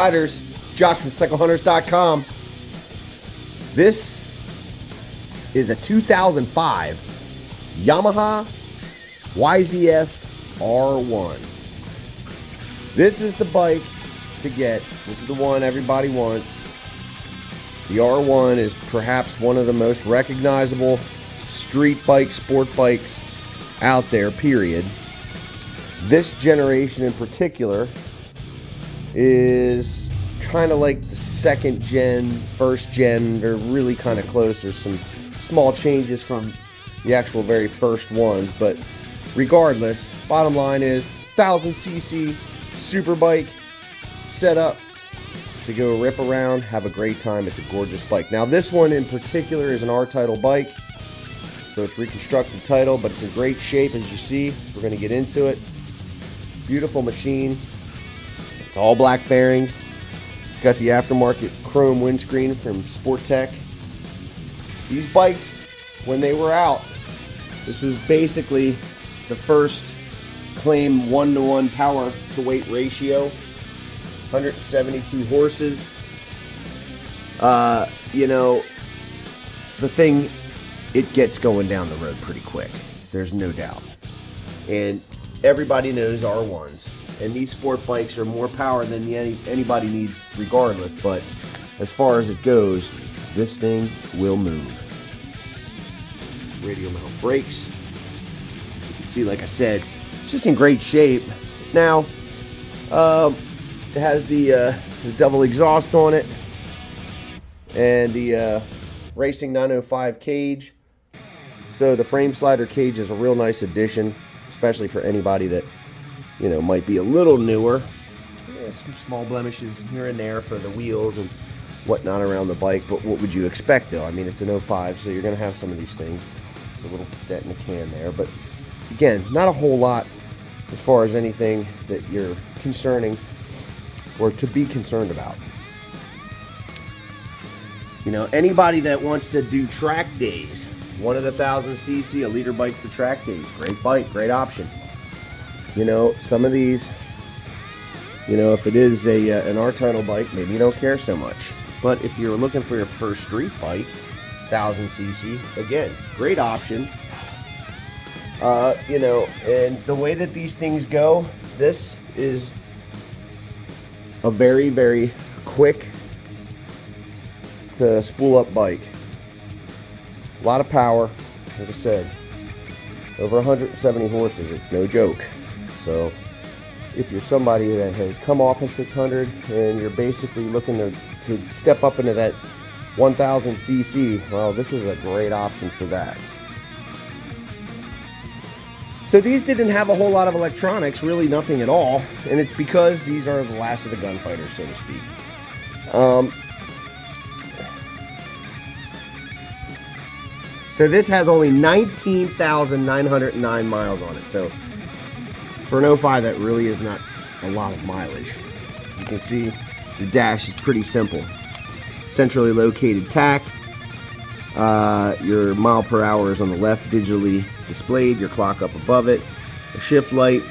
Riders. It's Josh from CycleHunters.com. This is a 2005 Yamaha YZF R1. This is the bike to get. This is the one everybody wants. The R1 is perhaps one of the most recognizable street bike, sport bikes out there, period. This generation in particular is kind of like the second gen, first gen. They're really kind of close. There's some small changes from the actual very first ones, but regardless, bottom line is 1000cc super bike set up to go rip around, have a great time. It's a gorgeous bike. Now this one in particular is an R-title bike, so it's reconstructed title, but it's in great shape as you see. So we're going to get into it. Beautiful machine. It's all black fairings. It's got the aftermarket chrome windscreen from Sportech. These bikes, when they were out, this was basically the first claim 1-to-1 power to weight ratio. 172 horses. You know, the thing, it gets going down the road pretty quick. There's no doubt. And everybody knows R1s. And these sport bikes are more power than anybody needs regardless. But as far as it goes, this thing will move. Radial metal brakes. You can see, like I said, it's just in great shape. Now, it has the double exhaust on it and the Racing 905 cage. So the frame slider cage is a real nice addition, especially for anybody that, you know, might be a little newer. Yeah, some small blemishes here and there for the wheels and whatnot around the bike, but what would you expect though? I mean, it's an 05, so you're going to have some of these things. A little dent in the can there, but again, not a whole lot as far as anything that you're concerning or to be concerned about. You know, anybody that wants to do track days, one of the 1000cc, a liter bike for track days, great bike, great option. You know, some of these, you know, if it is an R-title bike, maybe you don't care so much. But if you're looking for your first street bike, 1000cc, again, great option. You know, and the way that these things go, this is a very, very quick to spool up bike. A lot of power, like I said, over 170 horses, it's no joke. So if you're somebody that has come off a 600 and you're basically looking to step up into that 1000cc, well, this is a great option for that. So these didn't have a whole lot of electronics, really nothing at all, and it's because these are the last of the gunfighters, so to speak. So this has only 19,909 miles on it, so for an 05, that really is not a lot of mileage. You can see the dash is pretty simple. Centrally located tack. Your mile per hour is on the left, digitally displayed, your clock up above it, a shift light,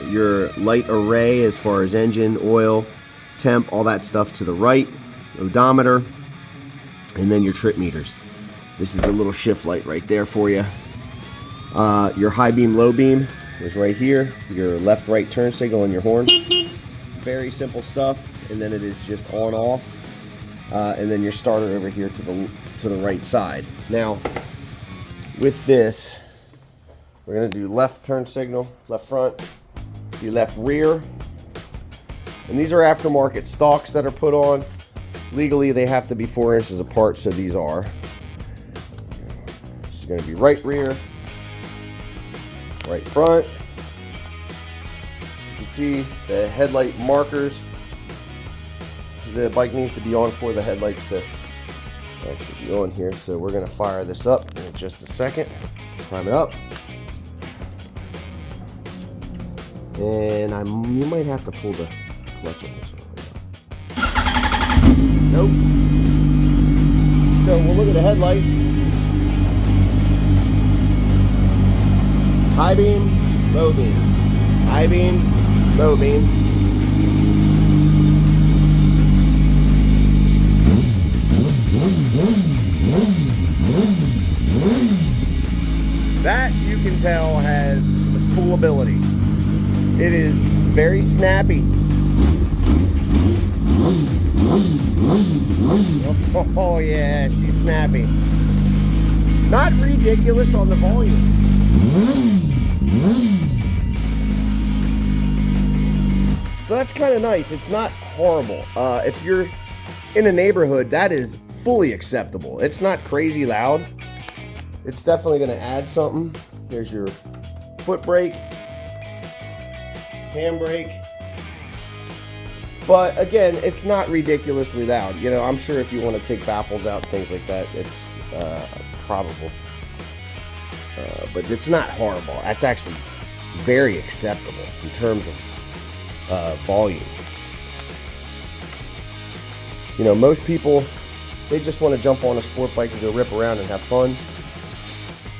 your light array as far as engine, oil, temp, all that stuff to the right, odometer, and then your trip meters. This is the little shift light right there for you. Your high beam, low beam is right here, your left, right turn signal and your horn. Very simple stuff, and then it is just on, off, and then your starter over here to the right side. Now, with this, we're going to do left turn signal, left front, your left rear. And these are aftermarket stocks that are put on. Legally, they have to be 4 inches apart, so these are. This is going to be right rear, right front. You can see the headlight markers. The bike needs to be on for the headlights to actually be on here. So we're going to fire this up in just a second. Prime it up. And you might have to pull the clutch on this one. Nope. So we'll look at the headlight. High beam, low beam. High beam, low beam. tell has some spoolability. It is very snappy. Oh yeah, she's snappy. Not ridiculous on the volume. So that's kind of nice. It's not horrible. If you're in a neighborhood, that is fully acceptable. It's not crazy loud. It's definitely going to add something. There's your foot brake, handbrake. But again, it's not ridiculously loud. You know, I'm sure if you want to take baffles out, things like that, it's probable. But it's not horrible. That's actually very acceptable in terms of volume. You know, most people, they just want to jump on a sport bike and go rip around and have fun.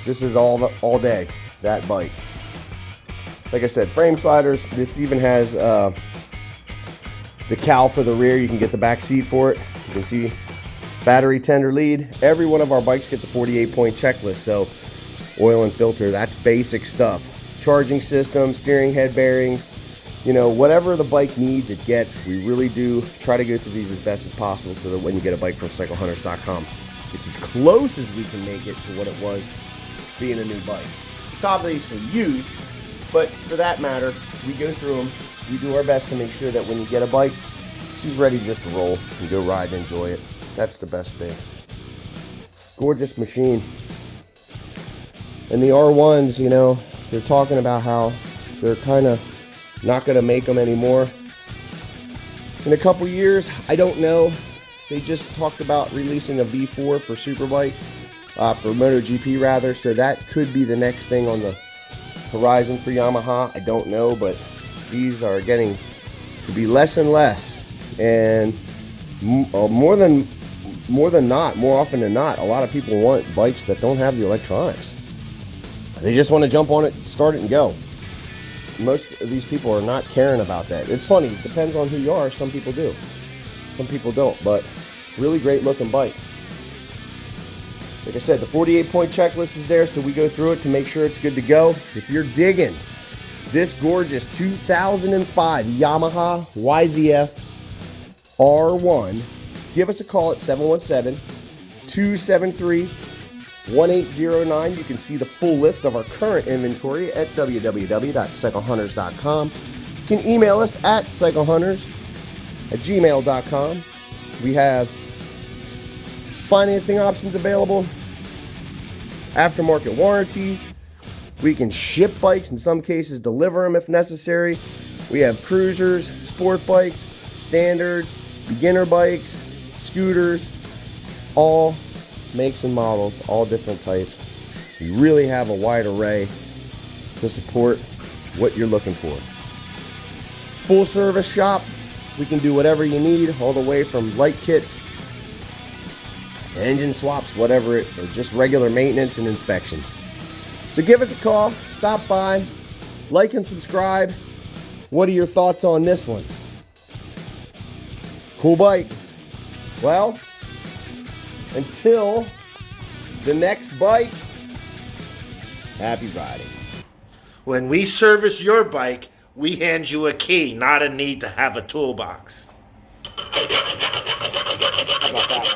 This is all day, that bike. Like I said, frame sliders. This even has the cowl for the rear. You can get the back seat for it. You can see battery tender lead. Every one of our bikes gets a 48-point checklist. So oil and filter, that's basic stuff. Charging system, steering head bearings, you know, whatever the bike needs, it gets. We really do try to go through these as best as possible so that when you get a bike from CycleHunters.com, it's as close as we can make it to what it was being a new bike. It's obviously used, but for that matter, we go through them. We do our best to make sure that when you get a bike, she's ready just to roll and go ride and enjoy it. That's the best thing. Gorgeous machine. And the R1s, you know, they're talking about how they're kind of not going to make them anymore in a couple years. I don't know. They just talked about releasing a V4 for Superbike, for MotoGP rather, so that could be the next thing on the horizon for Yamaha. I don't know, but these are getting to be less and less, and more often than not, a lot of people want bikes that don't have the electronics. They just want to jump on it, start it, and go. Most of these people are not caring about that. It's funny, it depends on who you are. Some people do, some people don't, but really great looking bike. Like I said, the 48-point checklist is there, so we go through it to make sure it's good to go. If you're digging this gorgeous 2005 Yamaha YZF R1, give us a call at 717-273-1809. You can see the full list of our current inventory at www.cyclehunters.com. You can email us at cyclehunters@gmail.com. We have financing options available, aftermarket warranties. We can ship bikes, in some cases deliver them if necessary. We have cruisers, sport bikes, standards, beginner bikes, scooters, all makes and models, all different types. We really have a wide array to support what you're looking for. Full service shop. We can do whatever you need, all the way from light kits to engine swaps, whatever it, or just regular maintenance and inspections. So give us a call, stop by, like and subscribe. What are your thoughts on this one? Cool bike. Well, until the next bike, happy riding. When we service your bike, we hand you a key, not a need to have a toolbox. How about that one?